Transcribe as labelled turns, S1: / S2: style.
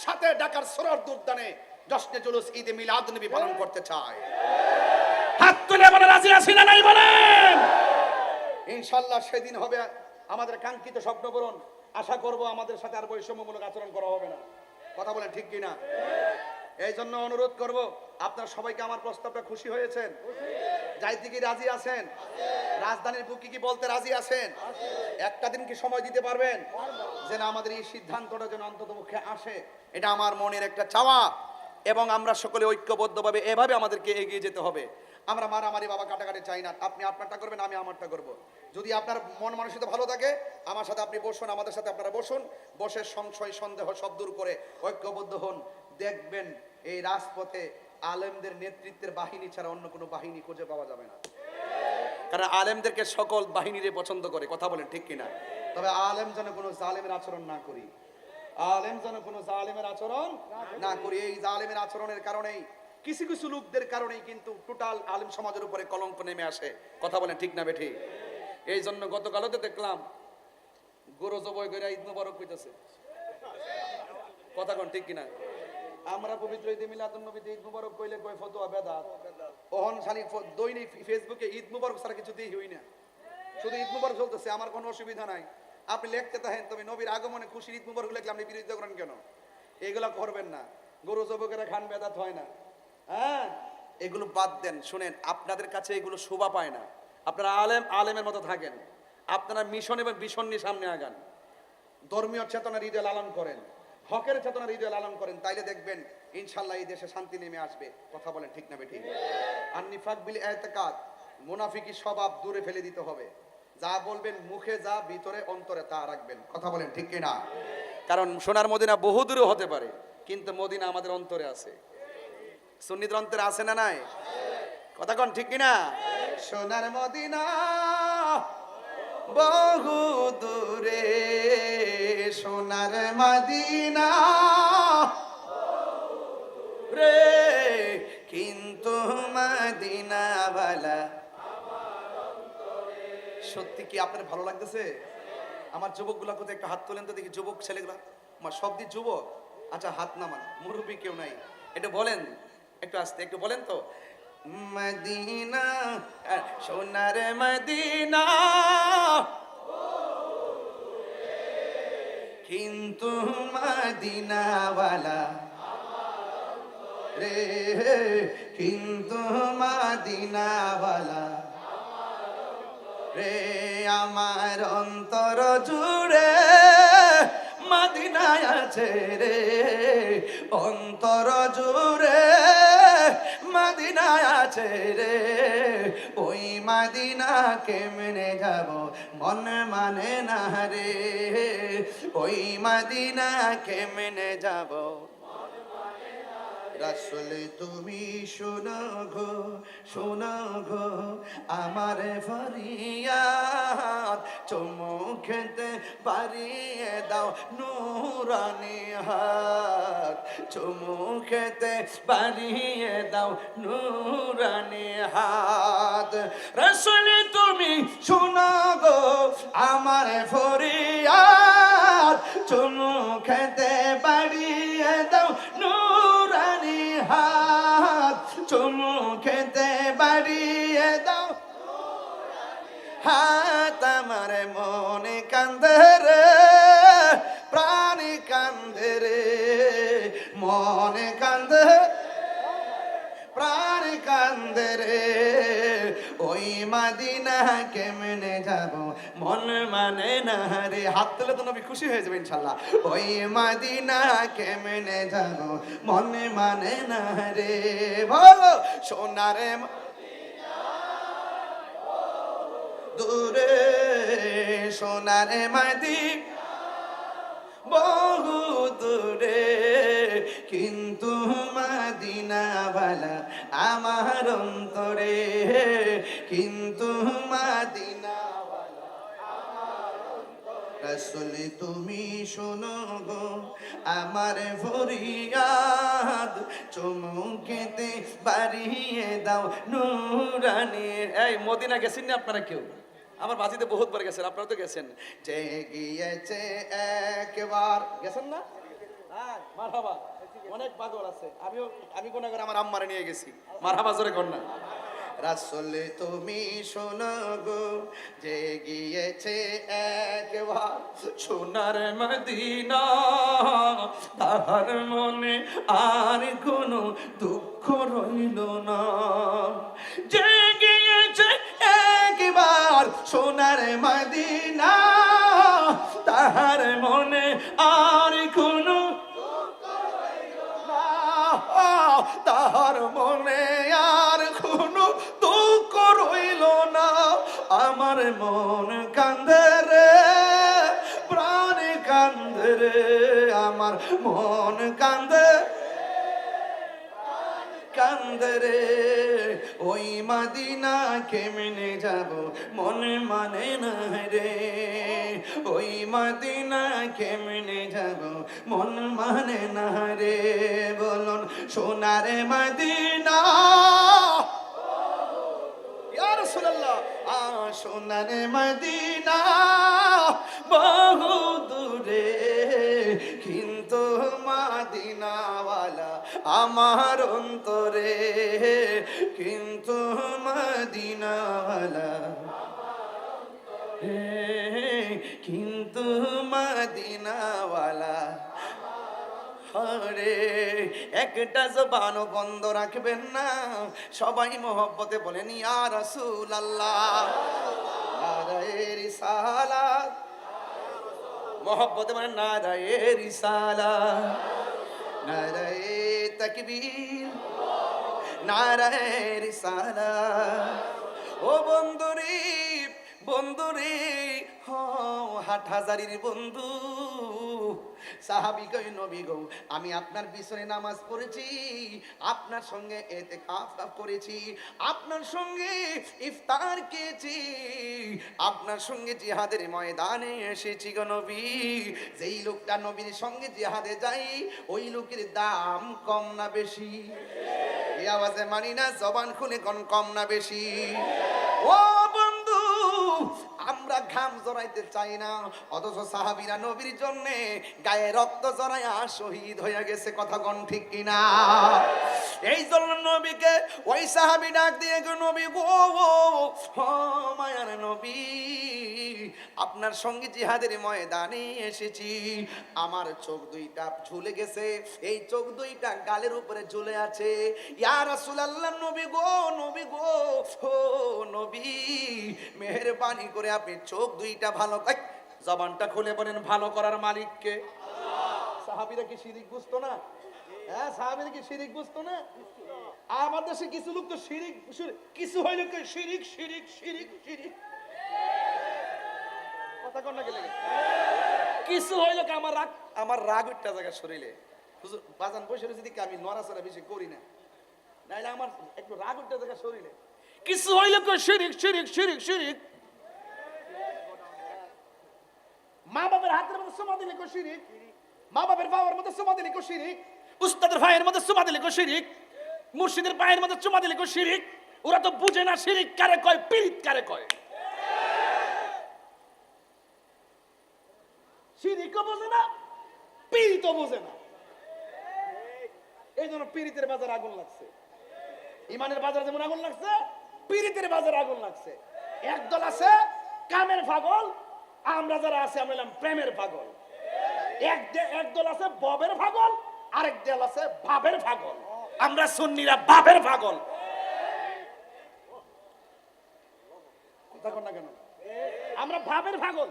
S1: একসাথে ঢাকার সরোয়ার্দী উদ্যানে জশ্নে জুলুস ঈদে মিলাদ নবী পালন করতে চায়?
S2: হাত তুলে বলে রাজি আছি না নাই বলেন।
S1: ইনশাআল্লাহ সেদিন হবে আমাদের কাঙ্ক্ষিত স্বপ্ন পূরণ। আশা করব আমাদের সাথে আর বৈষম্যমূলক আচরণ করা হবে না। কথা বলেন ঠিক কিনা? এই জন্য অনুরোধ করব, আপনারা সবাইকে আমার প্রস্তাবটা খুশি হয়েছেন? যাইতে কি রাজি আছেন? রাজধানীর বুকে কি বলতে রাজি আছেন? একটা দিন কি সময় দিতে পারবেন যেন আমাদের এই সিদ্ধান্তটা যেন অন্তত মুখে আসে? এটা আমার মনের একটা চাওয়া, এবং আমরা সকলে ঐক্যবদ্ধভাবে এভাবে আমাদেরকে এগিয়ে যেতে হবে। আমরা মারামারি বাবা কাটাকাটি চাই না। আপনি আপনারটা করবেন, আমি আমারটা করব। যদি আপনার মন মানসিকতা ভালো থাকে, আমার সাথে আপনি বসুন, আমাদের সাথে আপনারা বসুন, বসে সংশয় সন্দেহ সব দূর করে ঐক্যবদ্ধ হন। দেখবেন এই রাজপথে আলেমদের নেতৃত্বের বাহিনী ছাড়া অন্য কোনো বাহিনী খুঁজে পাওয়া যাবে না। কারণ আলেমদেরকে সকল বাহিনীরে পছন্দ করে। কথা বলেন ঠিক কিনা? তবে আলেম যেন কোনো জালেমের আচরণ না করি, আলেম যেন কোনো জালেমের আচরণ না করি। এই জালেমের আচরণের কারণেই কিছু কিছু লোকদের কারণেই কিন্তু টোটাল আলেম সমাজের উপরে কলঙ্ক নেমে আসে। কথা বলেন ঠিক না বেঠি? এই জন্য গতকালও তো দেখলাম গরু জবাই করে ঈদ মোবারক কইতেছে। কথা কোন ঠিক কিনা? আমরা পবিত্র ঈদে মিলাদুন নবীতে ঈদ মুবারক কইলে কয় ফতোয়া বেদাত। ওহন খালি দৈনিক ফেসবুকে ঈদ মুবারক ছাড়া কিছুতেই হই না, শুধু ঈদ মুবারক চলতেছে। আমার কোনো অসুবিধা নাই, আপনি লিখতে থাকেন, তবে নবীর আগমনে খুশির ঈদ মুবারক লিখলে আপনি বিরোধিতা করেন কেন? এগুলা করবেন না। গরু জবকেরা খান বেদাত হয় না। হ্যাঁ, এগুলো বাদ দেন। শুনেন, আপনাদের কাছে এগুলো শোভা পায় না। আপনারা আলেমের মতো থাকেন, আপনারা মিশন এবং ভীষণ নিয়ে সামনে আগান, ধর্মীয় চেতনার ঈদে লালন করেন, হকের চেতনার ঈদে লালন করেন, তাইলে দেখবেন ইনশাআল্লাহ এই দেশে শান্তি নেমে আসবে। কথা বলেন ঠিক না বেঠিক? আর নিফাক বিল ইতিকাদ, মুনাফিকি স্বভাব দূরে ফেলে দিতে হবে। যা বলবেন মুখে যা, ভিতরে অন্তরে তা রাখবেন। কথা বলেন ঠিক কিনা? কারণ সোনার মদিনা বহু দূরে হতে পারে, কিন্তু মদিনা আমাদের অন্তরে আছে। সুন্নিদের অন্তরে আছে না নাই? কথা কোন ঠিক কিনা? সোনার মদিনা বহু দূরে, সোনার মদিনা রে, কিন্তু মদিনা বালা। সত্যি কি আপনার ভালো লাগতেছে? আমার যুবকগুলা কোথায় একটা হাত তোলেন তো দেখি, যুবক ছেলেগুলা। আমার সব দিক যুবক। আচ্ছা হাত নামান, মুরব্বী কেউ নাই, একটু বলেন, একটু আস্তে একটু বলেন তো। মদিনা সোনার মদিনা, কিন্তু মদিনাওয়ালা রে, কিন্তু মদিনাওয়ালা রে, আমার অন্তর জুড়ে মদিনায় আছে রে, অন্তর জুড়ে মদিনায় আছে রে। ওই মদিনা কেমনে যাব, মন মানে না রে, ওই মদিনা কেমনে যাব। রাসূল তুমি শোনো গো, শোনো গো আমার ফরিয়াদ, চুমু খেতে বাড়িয়ে দাও নূরানি হাত, চুমু খেতে বাড়িয়ে দাও নূরানি হাত। রাসূল তুমি শোনো গো আমার ফরিয়াদ, চুমু খেতে বাড়িয়ে দাও নূরানি হাত, চুমু খেতে বাড়িয়ে দাও হাত। আমার মনে কান্দে রে, প্রাণী কান্দে রে, মনে কান্দে প্রাণ কান্দে রে, ওই মদিনা কেমনে যাব, মন মানে না রে। হাত তুলে তো নবী খুশি হয়ে যাবে ইনশাআল্লাহ। ওই মদিনা কেমনে যাব, মন মানে না রে। বলো সোনারে দূরে, সোনারে মদিনা বহু দূরে, কিন্তু মদিনাওয়ালা আমার অন্তরে, কিন্তু মদিনাওয়ালা আমার অন্তরে। রাসূল তুমি শোনো গো আমার ফরিয়াদ, চুমু খেতে বাড়িয়ে দাও নূরানি। এই মদিনা গেছেন না আপনারা কেউ? আমার বাজিতে বহুত বার গেছেন, আপনারা তো গেছেন। যে গিয়েছে একবার, গেছেন না? হ্যাঁ মারহাবা, অনেক পাগল আছে। আমি কোন করে আমার আম্মারে নিয়ে গেছি, মারহাবা জোরে কর না। রাসূল তুমি শোনো গো, যে গিয়েছে একবার
S2: সোনার মদিনা, তাহার মনে আর কোনো দুঃখ রইল না। যে গিয়েছে
S1: একবার সোনার মদিনা,
S2: তাহার মনে আর কোনো
S1: তাহার মনে আর কোনো দুঃখ রইল না।
S2: আমার মন কান্দে রে, প্রাণ কান্দে রে, আমার মন কান্দে কান্দে রে। ওই মদিনা কেমনে যাব মনে মানে না রে, ওই মদিনা কেমনে যাব মন মানে না রে। বলুন সোনার মদিনা,
S1: ইয়া রাসূলুল্লাহ,
S2: সোনার মদিনা বহু দূরে, কিন্তু মদিনাওয়ালা আমার অন্তরে, কিন্তু মদিনাওয়ালা, কিন্তু মদিনাওয়ালা। আরে একটা জবানও বন্ধ রাখবেন না, সবাই মহব্বতে বলেন ইয়া রাসূলুল্লাহ, নারায়ে রিসালাত, মহব্বতে বলেন নারায়ে রিসালাত, নারায়ে তাকবীর, নারায়ে রিসালাত। ও বন্ধুরে, বন্ধুরে, হাটহাজারির বন্ধু, সাহাবী কই নবী গো, আমি আপনার পিছনে নামাজ পড়েছি, আপনার সঙ্গে ইতিকাফ করেছি, আপনার সঙ্গে ইফতার খেয়েছি, আপনার সঙ্গে জিহাদের ময়দানে এসেছি গো নবী। যেই লোকটা নবীর সঙ্গে জিহাদে যায়, ওই লোকের দাম কম না বেশি? এই আওয়াজে মানি না, জবান খুলে কোন কম না বেশি? ও বন্ধু, আমরা ঘাম জড়াইতে চাই না, অথচ সাহাবীরা নবীর জন্য গায়ে রক্ত জড়াইয়া শহীদ হয়ে গেছে। কথা কোন ঠিক কিনা? এই জন্য নবীকে ওই সাহাবী ডাক দিয়ে গো, নবী গো, ও মায়ার নবী, আপনার সঙ্গে জিহাদের ময়দানে এসেছি, আমার চোখ দুইটা ঝুলে গেছে, এই চোখ দুইটা গালের উপরে ঝুলে আছে। ইয়া রাসূলুল্লাহ, নবী গো, নবী গো, ও নবী, মেহেরবানি করে আপনি চোখ দুইটা ভালো, জবানটা খুলে বলেন ভালো করার মালিককে। সাহাবীরা কি শিরিক বুঝতো না? হ্যাঁ, সাহাবীরা কি শিরিক বুঝতো না? আমার দেশে কিছু লোক তো শিরিক, কিছু হইলে শিরিক শিরিক শিরিক শিরিক, কথা কন না গেলে কিছু হইলো কি আমার রাগ উঠটা জায়গা শরীরে। হুজুর বাজান বসে রয়েছে দিকে আমি নড়াচড়া বেশি করি না, নাইলে আমার একটু রাগ উঠটা জায়গা শরীরে। কিছু হইলো কি শিরিক শিরিক শিরিক শিরিক। মা বাবার হাতের মধ্যে সুমা দিলে কো শিরিক, মা বাবার বাবার মধ্যে সুমা দিলে কো শিরিক, উস্তাদের ভাইয়ের মধ্যে সুমা দিলে কো শিরিক, মুর্শিদের পায়ের মধ্যে চুমা দিলে কো শিরিক। ওরা তো বুঝে না শিরিক কারে কয়, পীড়িত কারে কয়। শিরিকও বোঝে না, পীড়িতও বোঝে না। এই জন্য পীড়িতের বাজার আগুন লাগছে। ইমানের বাজার যেমন আগুন লাগছে, পীড়িতের বাজার আগুন লাগছে। একদল আছে কামের পাগল, আমরা যারা আছে আমরা হলাম প্রেমের পাগল। একদল আছে ববের পাগল, আরেক দল আছে ভাবের পাগল। আমরা সুন্নিরা ভাবের পাগল। কথা কন না কেন? আমরা ভাবের পাগল।